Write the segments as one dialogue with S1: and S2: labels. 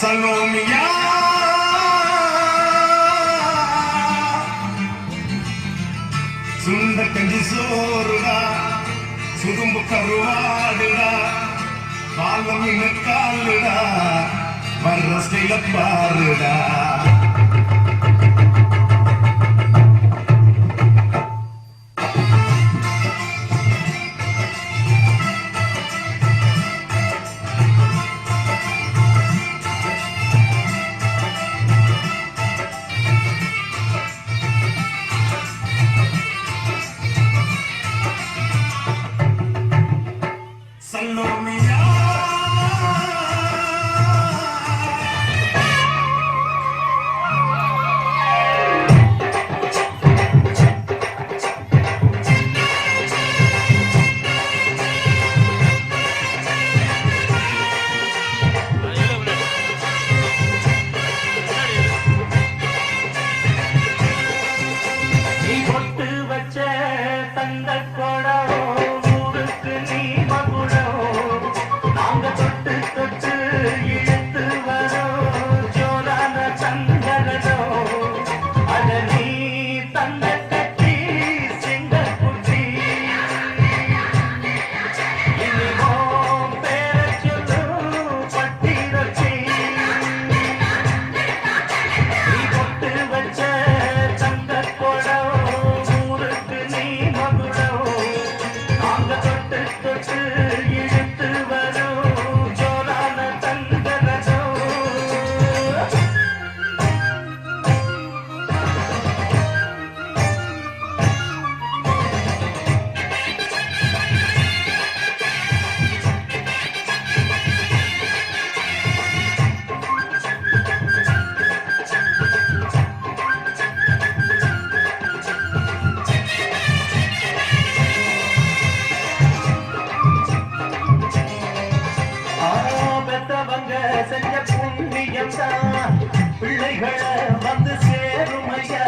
S1: Salomia Sunda kanji soruda Sudumbu karuvaduda Balam inakkaluda Varra stila paruda
S2: செஞ்ச புண்ணியம் தான் பிள்ளைகளை வந்து சேருமையா.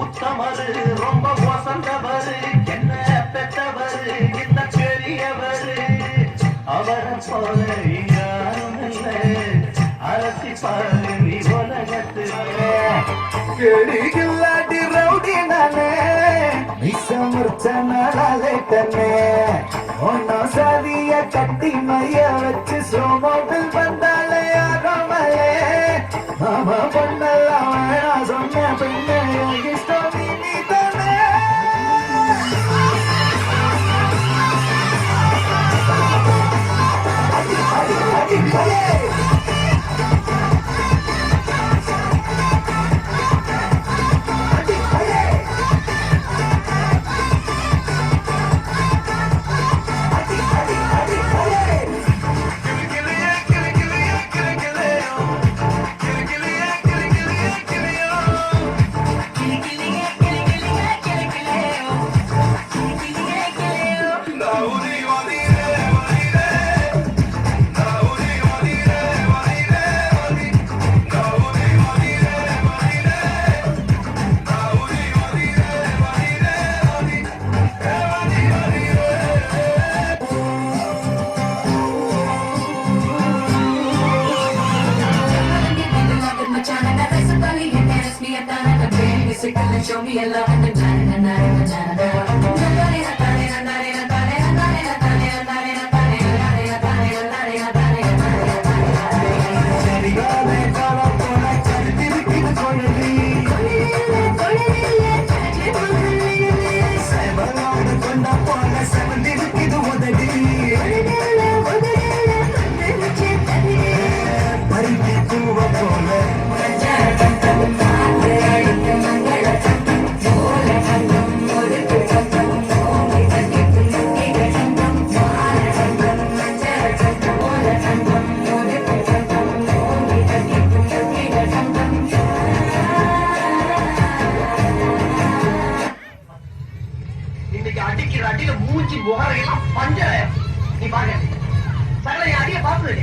S2: உத்தமரு ரொம்ப வசந்தவரு என்ன பெற்றவரு இந்த பெரியவரு அவரை போல யாரும் இல்லை அரசி பாரு நீ உலகத்துல கேடிகில்லாடி ரவுடி நானே விசமுர்ச்சனாலே தன்னே ஒன்னா சாதிய கட்டி மைய வச்சு சோமோவில் வந்தாலே ஆகமலே மாமா பொண்ணெல்லாம் வேணா சொன்ன பின்னே இஷ்டம் நீ தானே.
S3: Show me a love and
S2: அடிக்கிற அடியில மூஞ்சி முகரையெல்லாம் பஞ்சர. நீ பாருங்க சகல அடிய பார்த்து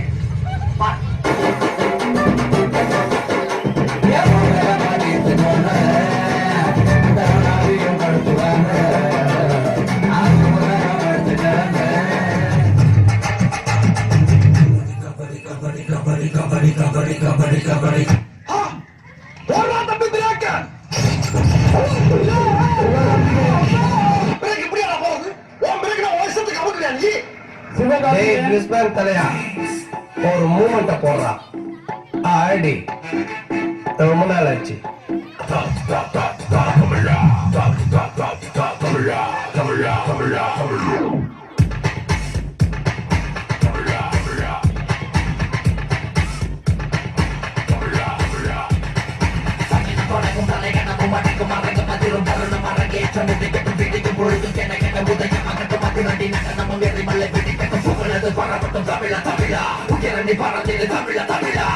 S2: தலையா ஒரு மூமெண்ட போடுறான் ஆடி ரொம்ப நாள் ஆச்சு.
S3: பரப்பட்டும் தமிழா தமிழா உயரணி பரத்திலே தமிழா தமிழா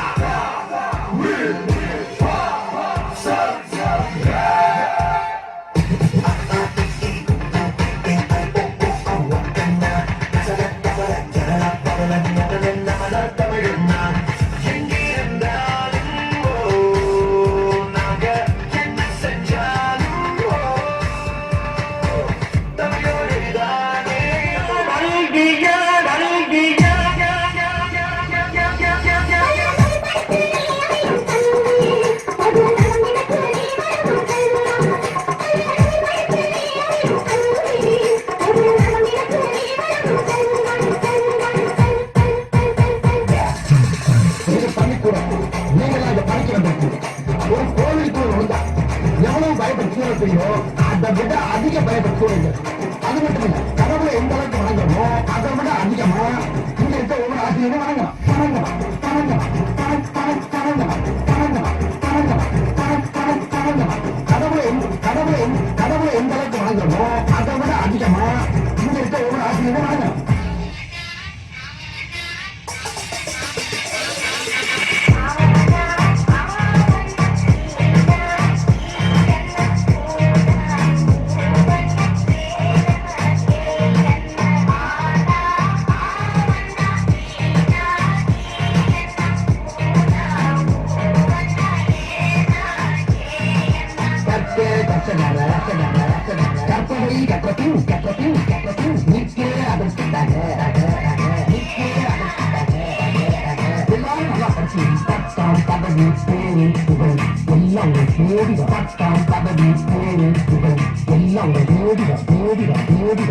S3: அதை விட அதிக பயப்படுத்துவீங்க. அது மட்டும் இல்ல கடவுளை எந்த அளவுக்கு வணங்கணுமோ அதை விட அதிகமா இங்க இருக்க ஒவ்வொரு ஆசிரியரும் வணங்கலாம் வணங்கலாம் வணங்கலாம் வணங்கலாம் வணங்கலாம். கடவுளை எந்த அளவுக்கு வணங்கணுமோ அதை விட அதிகமா இங்க இருக்க ஒவ்வொரு ஆசிரியரும் வணங்கலாம். கற்பவை கற்றபின் நிற்கே அதற்காக எல்லாரும் நல்லா படிச்சு பத்தாம் பதவி பேரு புகழ் எல்லாம் ஒரு தேடிக பத்தாம் பதவி பேரு புகழ் எல்லாம் ஒரு தேடிக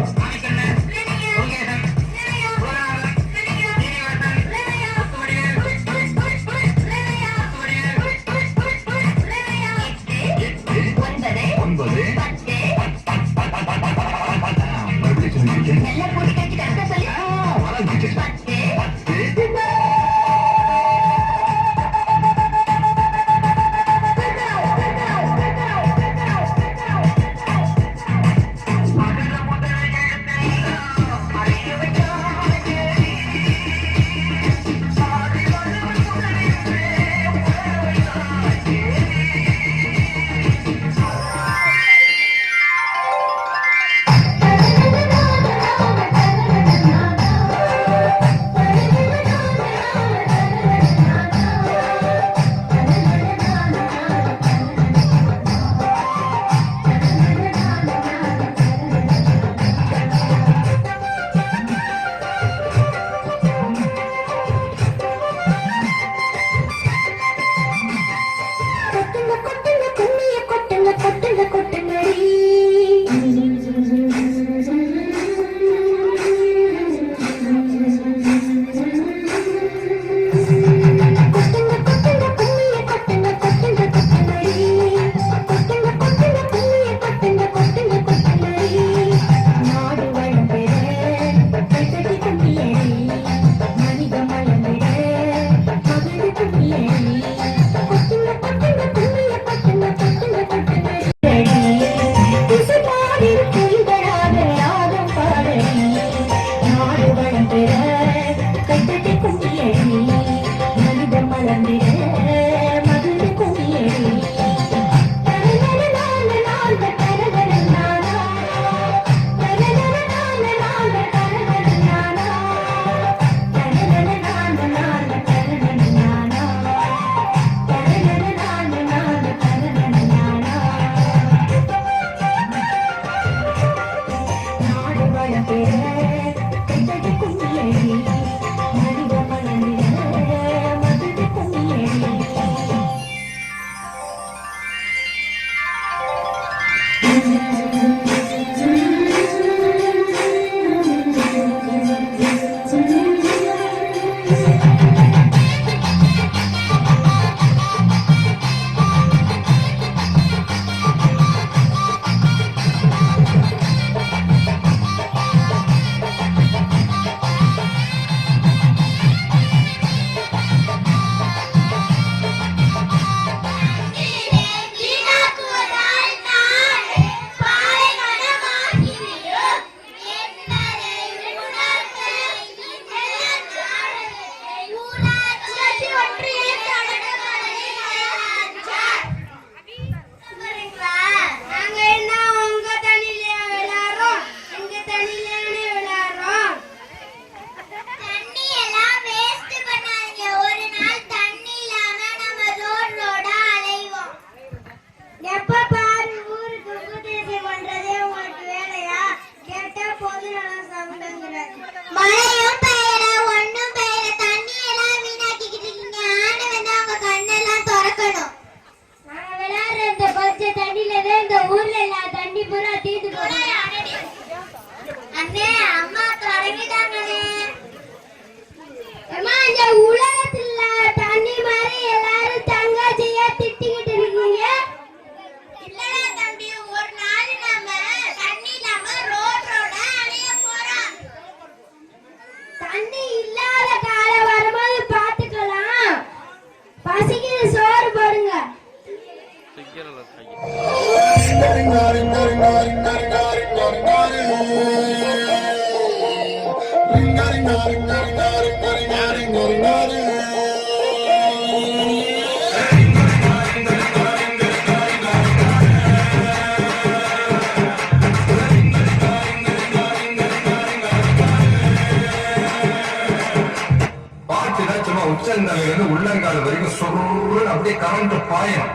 S4: உச்சந்தலையிலிருந்து உள்ளங்கால் வரைக்கும் சொல்ற அப்படியே கரண்ட் பாயம்.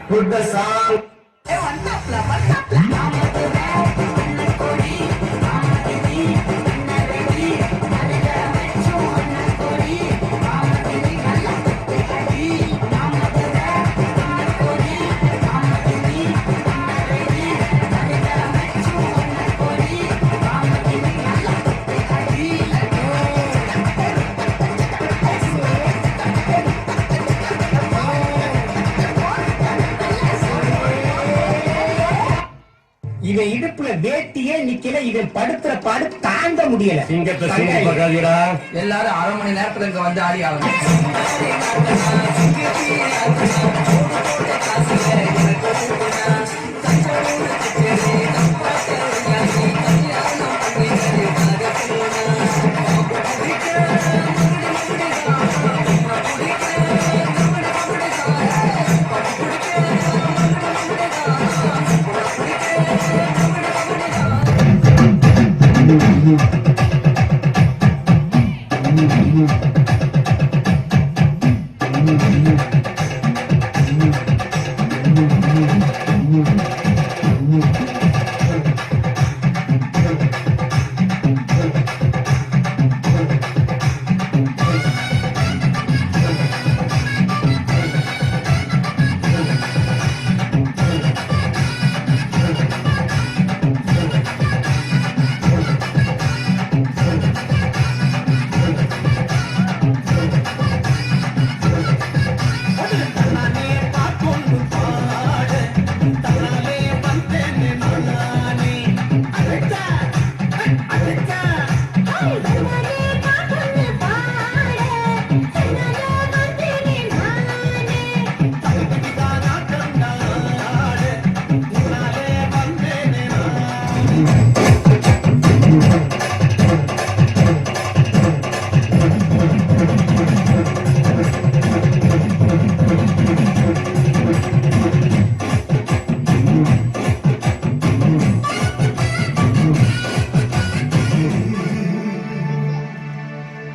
S3: Put the song
S5: இவன் இடுப்புல வேட்டியே நிக்கல, இவன் படுத்துற பாடு தாங்க முடியல.
S4: சிங்கத்தை சீண்டி பார்க்காதீடா.
S2: எல்லாரும் 1/2 மணி நேரத்துல இங்க வந்து ஆடி ஆகணும்.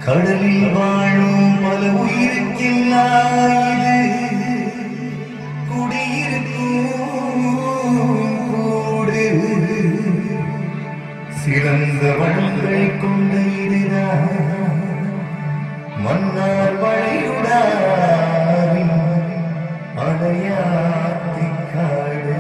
S1: கடலில் வாழும் பல உயிருக்கில்லாது குடியிருக்கும் கூடு சிறந்த வளங்கள் கொண்ட இதுதான் மன்னார் வளைகுடாவின் அடையாத்தி காடு.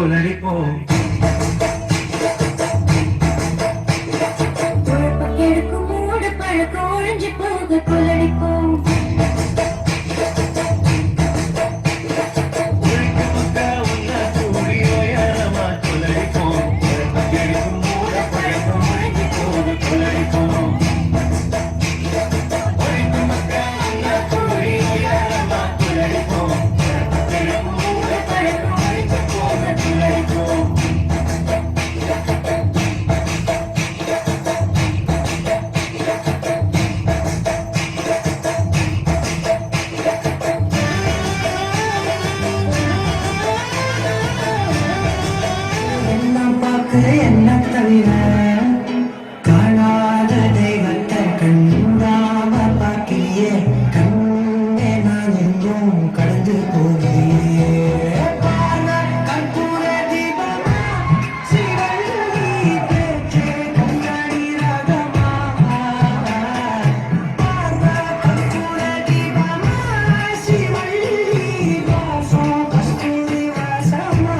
S1: கொலடிப்போம்
S6: கெடுக்கும் மூடு பழக்கம் ஒழிஞ்சு போக கொள்ளடிப்போம்
S1: என்ன தவிர காணாத தெய்வத்தை கண்டாம பார்க்கிறியே கண்ணே நான் எங்கும் கடந்து போகிறியே கற்பூர தீபமா சிவள்ளி பேச்சே கண்ணாடி ராகமா கற்பூர தீபமா சிவள்ளி வாசம் கஸ்தூரி வாசமா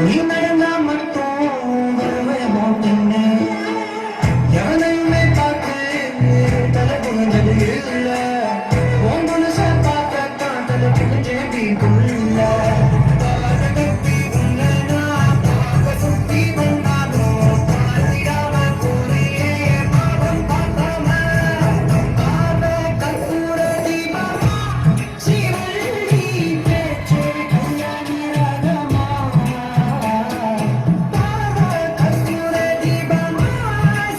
S1: நீ நடந்தா மட்டும் வருவேமோ பின்னே எவனையுமே பார்த்து தலை புகஞ்சது இல்ல உன் மனச பார்க்கத்தான் தலை புகஞ்சேண்டிக்குள்ள சுத்தி வந்தாலும் பார்த்திடாம போறியே பாவம் பார்க்காம கற்பூர தீபமா சிவள்ளி பேச்சே கல்யாணி ராகமா கற்பூர தீபமா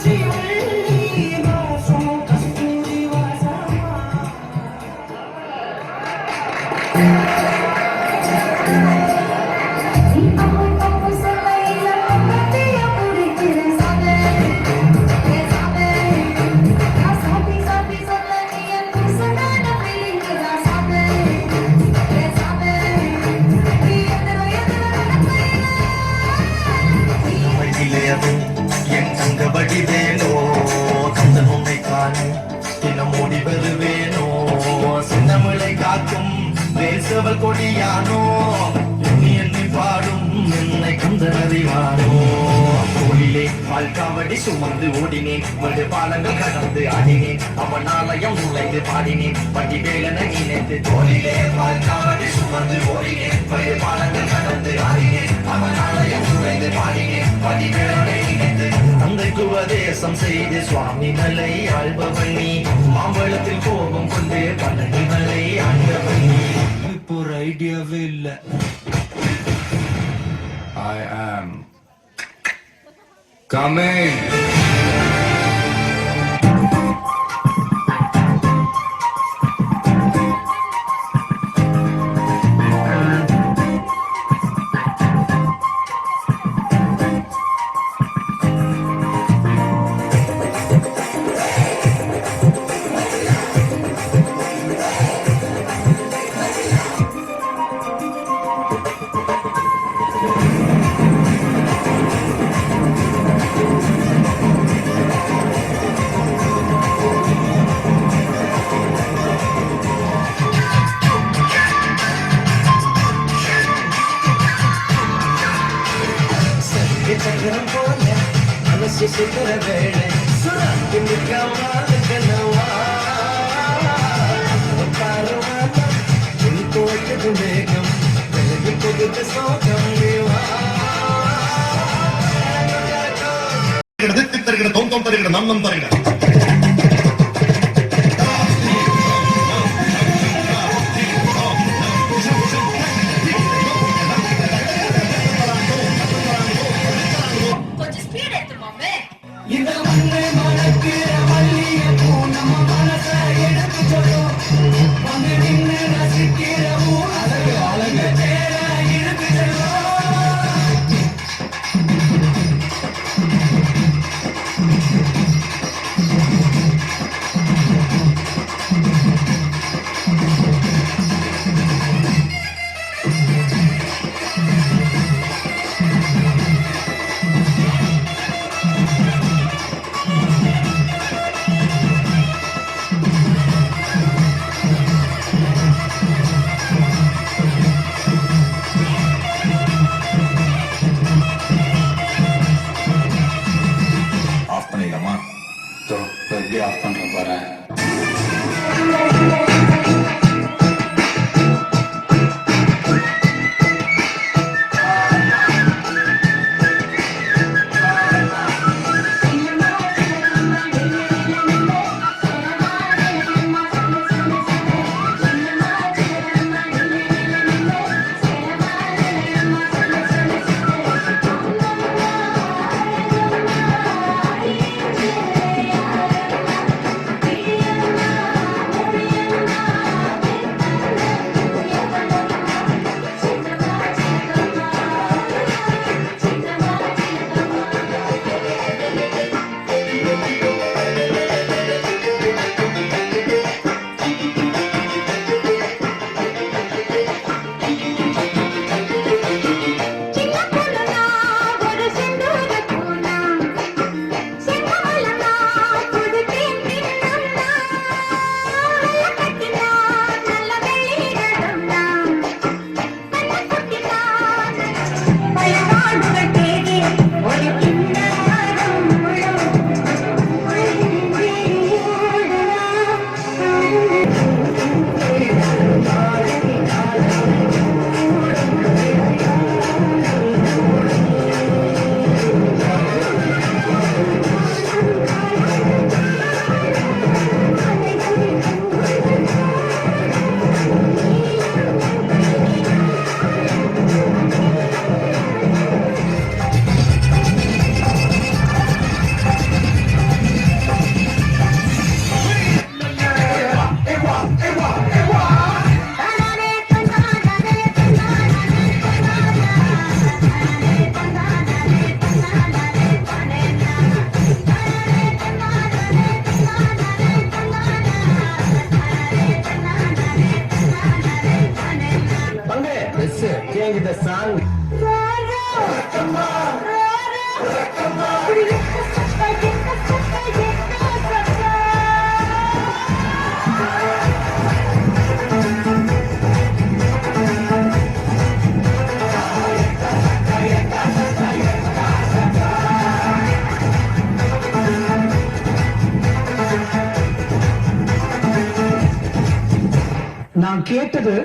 S1: சிவள்ளி வாசம் கஸ்தூரி வாசமா வழியிலேயது என் தங்க வடிவேனோ தந்த உன்னை காணும் தினம் ஓடி வருவேனோ சின்னமிழை காக்கும் பேசவல் கொடியானோ என்னை பாடும் என்னை கந்தறிவானோ கோயிலே பால்காவடி சுமந்து ஓடினேன் வடு பாலங்கள் கடந்து ஆடினேன் அவன் ஆலயம் நுழைந்து பாடினேன் வடிவேலனை நினைத்து தோழிலே பால்காவடி சுமந்து ஓடினேன் வடு பாலங்கள் கடந்து ஆடினேன் அவன் ஆலயம் நுழைந்து பாடினேன் வடிவேலனை நினைத்து தந்தைக்கு உபதேசம் செய்து சுவாமி மலை ஆள்பவன் நீ மாம்பழத்தில் கோபம் கொண்டு பழனிமலை ஆண்டவன் நீ இப்போ ஒரு ஐடியாவே இல்லை
S4: I am coming.
S1: சக்கரம் போல மனசு சுத்துற வேளை சுராக்கு நிற்காமல் கனவா பாரவானா உன் போட்டது வேகம் வெகு கொடுத்த சோகம்
S7: தருகிற தொந்தம் தருகிற நன்னம் தருகிற
S6: கொஞ்சம் ஸ்பீட் எடுத்துமாமே
S1: இந்த மண்ணை மணக்கிற மல்லிய பூ நம்ம மனசை எடுத்து சொல்லும் வந்து நின்று ரசிக்கிற பூ அழகு
S7: பண்ணிடலாமா?
S3: எப்படி ஆஃப் பண்றேன் பாரு.
S5: Change the song.
S3: நான் கேட்டது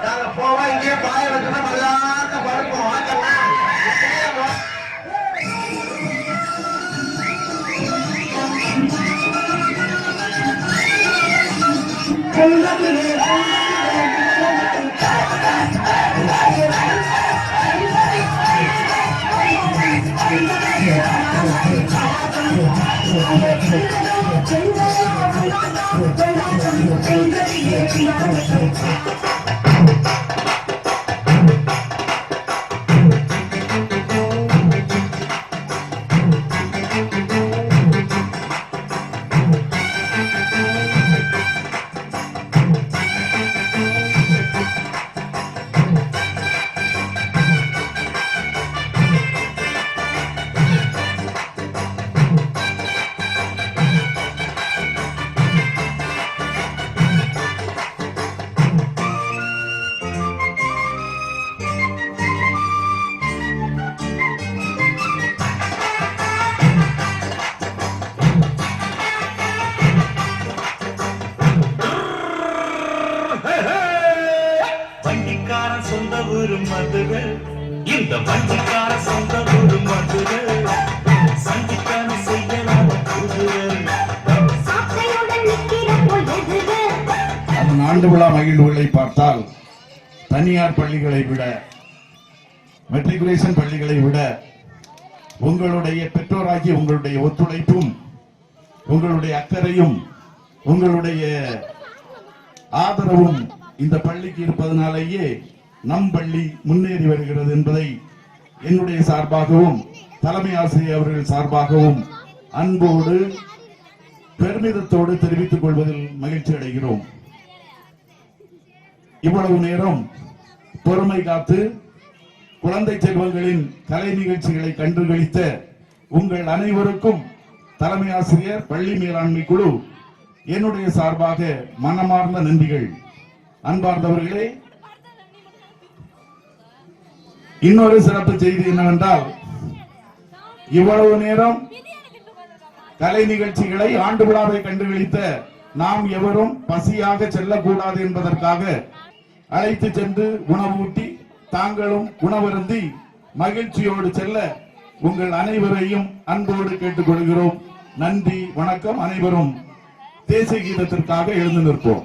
S2: நாங்க போவா இங்கே பாய வச்சுனா மல்லாக்க படுப்போம்
S1: வண்டிக்காரன் சொந்த ஊரு மதுரை, இந்த வண்டிக்கார சொந்த ஊரு மதுரை, சந்திக்கான செய்யலாம்
S8: அதன் ஆண்டு விழா மகிழ்வுகளை பார்த்தால் தனியார் பள்ளிகளை விட, மெட்ரிகுலேஷன் பள்ளிகளை விட உங்களுடைய பெற்றோராகி உங்களுடைய ஒத்துழைப்பும் உங்களுடைய அக்கறையும் உங்களுடைய ஆதரவும் இந்த பள்ளிக்கு இருப்பதனாலேயே நம் பள்ளி முன்னேறி வருகிறது என்பதை என்னுடைய சார்பாகவும் தலைமை ஆசிரியர் அவர்கள் சார்பாகவும் அன்போடு பெருமிதத்தோடு தெரிவித்துக் கொள்வதில் மகிழ்ச்சி அடைகிறோம். இவ்வளவு நேரம் பொறுமை காத்து குழந்தை செல்வங்களின் கலை நிகழ்ச்சிகளை கண்டுகளித்த உங்கள் அனைவருக்கும் தலைமை ஆசிரியர் பள்ளி மேலாண்மை குழு என்னுடைய சார்பாக மனமார்ந்த நன்றிகள். அன்பார்ந்தவர்களே, இன்னொரு சிறப்பு செய்தி என்னவென்றால், இவ்வளவு நேரம் கலை நிகழ்ச்சிகளை ஆண்டு விழாவை கண்டுகளித்த நாம் எவரும் பசியாக செல்லக்கூடாது என்பதற்காக அழைத்து சென்று உணவூட்டி தாங்களும் உணவருந்தி மகிழ்ச்சியோடு செல்ல உங்கள் அனைவரையும் அன்போடு கேட்டுக்கொள்கிறோம். நன்றி, வணக்கம். அனைவரும் தேசிய கீதத்திற்காக எழுந்து நிற்போம்.